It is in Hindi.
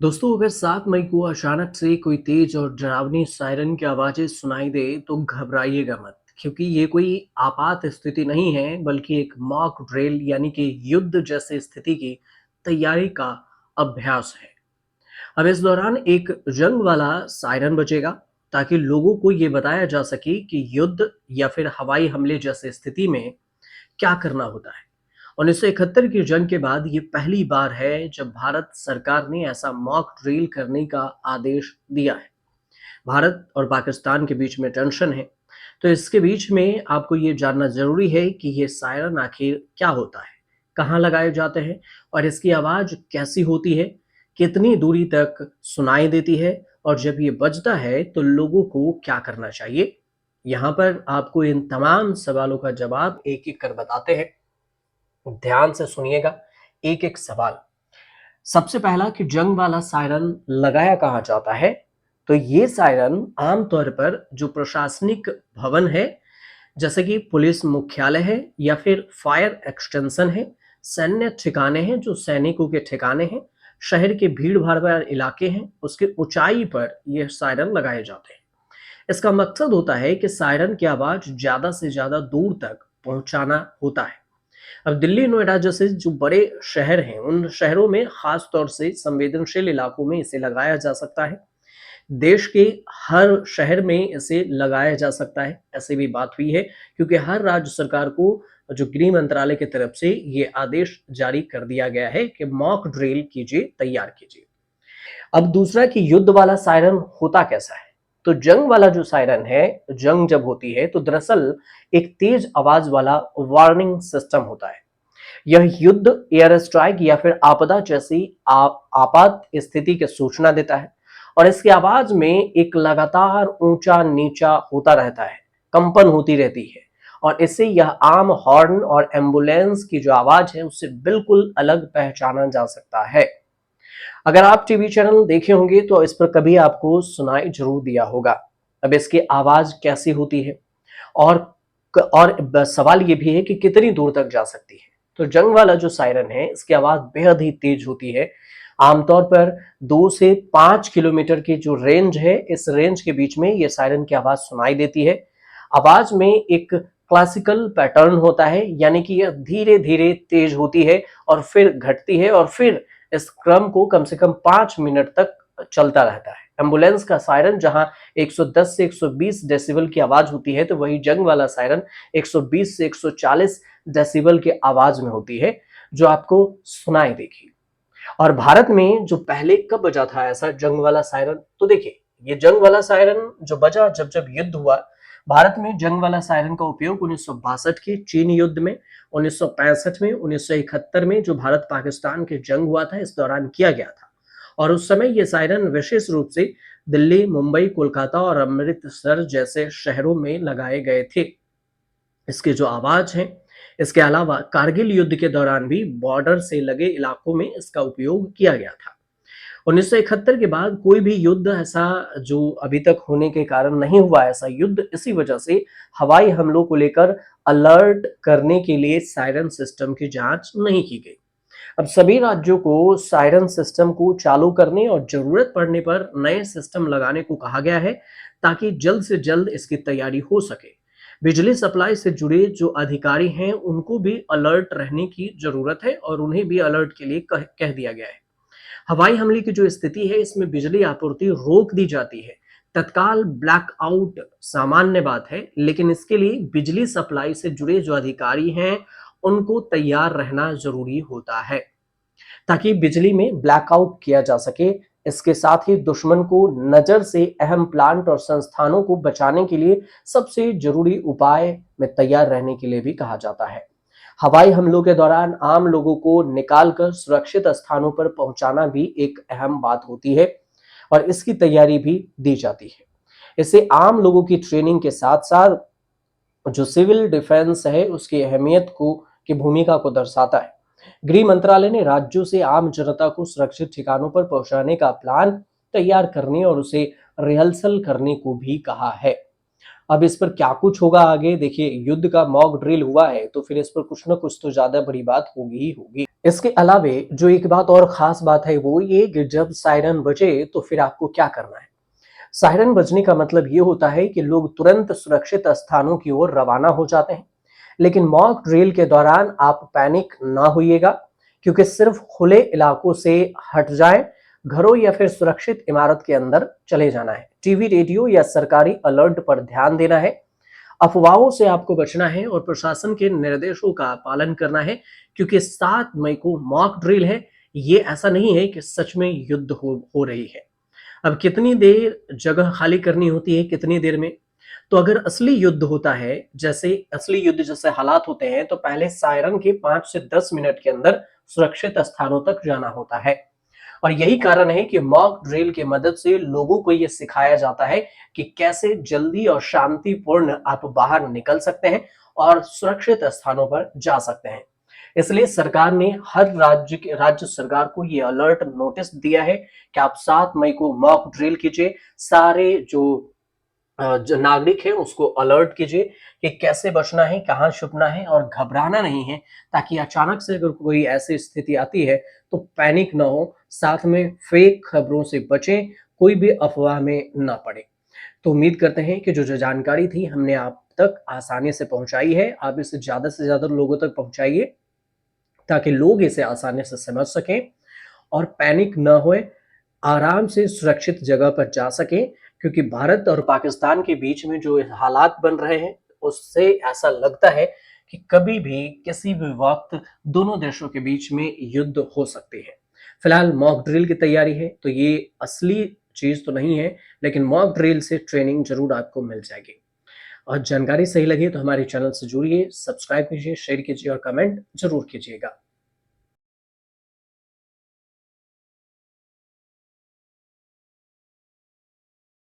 दोस्तों, अगर 7 मई को अचानक से कोई तेज और डरावनी सायरन की आवाजें सुनाई दे तो घबराइएगा मत, क्योंकि ये कोई आपात स्थिति नहीं है बल्कि एक मॉक ड्रिल यानी कि युद्ध जैसी स्थिति की तैयारी का अभ्यास है। अब इस दौरान एक जंग वाला सायरन बजेगा ताकि लोगों को ये बताया जा सके कि युद्ध या फिर हवाई हमले जैसी स्थिति में क्या करना होता है। 1971 की जंग के बाद ये पहली बार है जब भारत सरकार ने ऐसा मॉक ड्रिल करने का आदेश दिया है। भारत और पाकिस्तान के बीच में टेंशन है, तो इसके बीच में आपको ये जानना ज़रूरी है कि ये सायरन आखिर क्या होता है, कहाँ लगाए जाते हैं और इसकी आवाज़ कैसी होती है, कितनी दूरी तक सुनाई देती है और जब ये बजता है तो लोगों को क्या करना चाहिए। यहाँ पर आपको इन तमाम सवालों का जवाब एक-एक कर बताते हैं। ध्यान से सुनिएगा एक-एक सवाल। सबसे पहला कि जंग वाला सायरन लगाया कहाँ जाता है? तो ये सायरन आमतौर पर जो प्रशासनिक भवन है, जैसे कि पुलिस मुख्यालय है या फिर फायर एक्सटेंशन है, सैन्य ठिकाने हैं जो सैनिकों के ठिकाने हैं, शहर के भीड़-भाड़ वाले इलाके हैं, उसकी ऊंचाई पर ये सायरन लगाए जाते हैं। इसका मकसद होता है कि सायरन की आवाज ज्यादा से ज्यादा दूर तक पहुंचाना होता है। अब दिल्ली, नोएडा जैसे जो बड़े शहर हैं, उन शहरों में खास तौर से संवेदनशील इलाकों में इसे लगाया जा सकता है। देश के हर शहर में इसे लगाया जा सकता है, ऐसी भी बात हुई है, क्योंकि हर राज्य सरकार को जो गृह मंत्रालय की तरफ से ये आदेश जारी कर दिया गया है कि मॉक ड्रिल कीजिए, तैयार कीजिए। अब दूसरा कि युद्ध वाला सायरन होता कैसा है? तो जंग वाला जो सायरन है, जंग जब होती है तो दरअसल एक तेज आवाज वाला वार्निंग सिस्टम होता है। यह युद्ध, एयर स्ट्राइक या फिर आपदा जैसी आपात स्थिति की सूचना देता है और इसकी आवाज में एक लगातार ऊंचा नीचा होता रहता है, कंपन होती रहती है और इससे यह आम हॉर्न और एम्बुलेंस की जो आवाज है उससे बिल्कुल अलग पहचाना जा सकता है। अगर आप टीवी चैनल देखे होंगे तो इस पर कभी आपको सुनाई जरूर दिया होगा। अब इसकी आवाज कैसी होती है और सवाल ये भी है कि कितनी दूर तक जा सकती है। तो जंग वाला जो सायरन है, इसकी आवाज बेहद ही तेज होती है। आमतौर पर 2 से 5 किलोमीटर की जो रेंज है, इस रेंज के बीच में ये सायरन की आवाज सुनाई देती है। आवाज में एक क्लासिकल पैटर्न होता है, यानी कि यह धीरे-धीरे तेज होती है और फिर घटती है और फिर इस क्रम को कम से कम 5 मिनट तक चलता रहता है। एम्बुलेंस का सायरन जहां 110 से 120 डेसिबल की आवाज होती है, तो वही जंग वाला सायरन 120 से 140 डेसिबल की आवाज में होती है, जो आपको सुनाई देगी। और भारत में जो पहले कब बजा था ऐसा जंग वाला सायरन, तो देखिए, ये जंग वाला सायरन जो बजा जब जब युद्ध हुआ, भारत में जंग वाला सायरन का उपयोग 1962 के चीन युद्ध में, 1965 में, 1971 में जो भारत पाकिस्तान के जंग हुआ था, इस दौरान किया गया था। और उस समय ये सायरन विशेष रूप से दिल्ली, मुंबई, कोलकाता और अमृतसर जैसे शहरों में लगाए गए थे। इसकी जो आवाज है, इसके अलावा कारगिल युद्ध के दौरान भी बॉर्डर से लगे इलाकों में इसका उपयोग किया गया था। 1971 के बाद कोई भी युद्ध ऐसा जो अभी तक होने के कारण नहीं हुआ, ऐसा युद्ध इसी वजह से हवाई हमलों को लेकर अलर्ट करने के लिए सायरन सिस्टम की जांच नहीं की गई। अब सभी राज्यों को सायरन सिस्टम को चालू करने और जरूरत पड़ने पर नए सिस्टम लगाने को कहा गया है, ताकि जल्द से जल्द इसकी तैयारी हो सके। बिजली सप्लाई से जुड़े जो अधिकारी हैं, उनको भी अलर्ट रहने की जरूरत है और उन्हें भी अलर्ट के लिए कह दिया गया है। हवाई हमले की जो स्थिति है, इसमें बिजली आपूर्ति रोक दी जाती है। तत्काल ब्लैकआउट सामान्य बात है, लेकिन इसके लिए बिजली सप्लाई से जुड़े जो अधिकारी हैं, उनको तैयार रहना जरूरी होता है, ताकि बिजली में ब्लैकआउट किया जा सके। इसके साथ ही दुश्मन को नजर से अहम प्लांट और संस्थानों को बचाने के लिए सबसे जरूरी उपाय में तैयार रहने के लिए भी कहा जाता है। हवाई हमलों के दौरान आम लोगों को निकालकर सुरक्षित स्थानों पर पहुंचाना भी एक अहम बात होती है और इसकी तैयारी भी दी जाती है। इससे आम लोगों की ट्रेनिंग के साथ साथ जो सिविल डिफेंस है, उसकी अहमियत को की भूमिका को दर्शाता है। गृह मंत्रालय ने राज्यों से आम जनता को सुरक्षित ठिकानों पर पहुंचाने का प्लान तैयार करने और उसे रिहर्सल करने को भी कहा है। अब इस पर क्या कुछ होगा आगे, देखिए, युद्ध का मॉक ड्रिल हुआ है तो फिर इस पर कुछ ना कुछ तो ज्यादा बड़ी बात होगी ही होगी। इसके अलावे जो एक बात और खास बात है वो ये कि जब सायरन बजे तो फिर आपको क्या करना है। सायरन बजने का मतलब ये होता है कि लोग तुरंत सुरक्षित स्थानों की ओर रवाना हो जाते हैं। लेकिन मॉक ड्रिल के दौरान आप पैनिक ना होइएगा, क्योंकि सिर्फ खुले इलाकों से हट जाएं, घरों या फिर सुरक्षित इमारत के अंदर चले जाना है। टीवी, रेडियो या सरकारी अलर्ट पर ध्यान देना है। अफवाहों से आपको बचना है और प्रशासन के निर्देशों का पालन करना है, क्योंकि 7 मई को मॉक ड्रिल है। ये ऐसा नहीं है कि सच में युद्ध हो रही है। अब कितनी देर जगह खाली करनी होती है, कितनी देर में? तो अगर असली युद्ध होता है, जैसे असली युद्ध जैसे हालात होते हैं, तो पहले सायरन के 5 से 10 मिनट के अंदर सुरक्षित स्थानों तक जाना होता है। और यही कारण है कि मॉक ड्रिल की मदद से लोगों को यह सिखाया जाता है कि कैसे जल्दी और शांतिपूर्ण आप बाहर निकल सकते हैं और सुरक्षित स्थानों पर जा सकते हैं। इसलिए सरकार ने हर राज्य सरकार को ये अलर्ट नोटिस दिया है कि आप 7 मई को मॉक ड्रिल कीजिए। सारे जो जो नागरिक है उसको अलर्ट कीजिए कि कैसे बचना है, कहाँ छुपना है और घबराना नहीं है, ताकि अचानक से अगर कोई ऐसी स्थिति आती है तो पैनिक ना हो। साथ में फेक खबरों से बचें, कोई भी अफवाह में ना पड़े। तो उम्मीद करते हैं कि जो जानकारी थी हमने आप तक आसानी से पहुंचाई है। आप इसे ज़्यादा से ज़्यादा लोगों तक पहुंचाइए, ताकि लोग इसे आसानी से समझ सकें और पैनिक ना होए, आराम से सुरक्षित जगह पर जा सकें। क्योंकि भारत और पाकिस्तान के बीच में जो हालात बन रहे हैं, उससे ऐसा लगता है कि कभी भी किसी भी वक्त दोनों देशों के बीच में युद्ध हो सकती है। फिलहाल मॉक ड्रिल की तैयारी है, तो ये असली चीज तो नहीं है, लेकिन मॉक ड्रिल से ट्रेनिंग जरूर आपको मिल जाएगी। और जानकारी सही लगी तो हमारे चैनल से जुड़िए, सब्सक्राइब कीजिए, शेयर कीजिए और कमेंट जरूर कीजिएगा।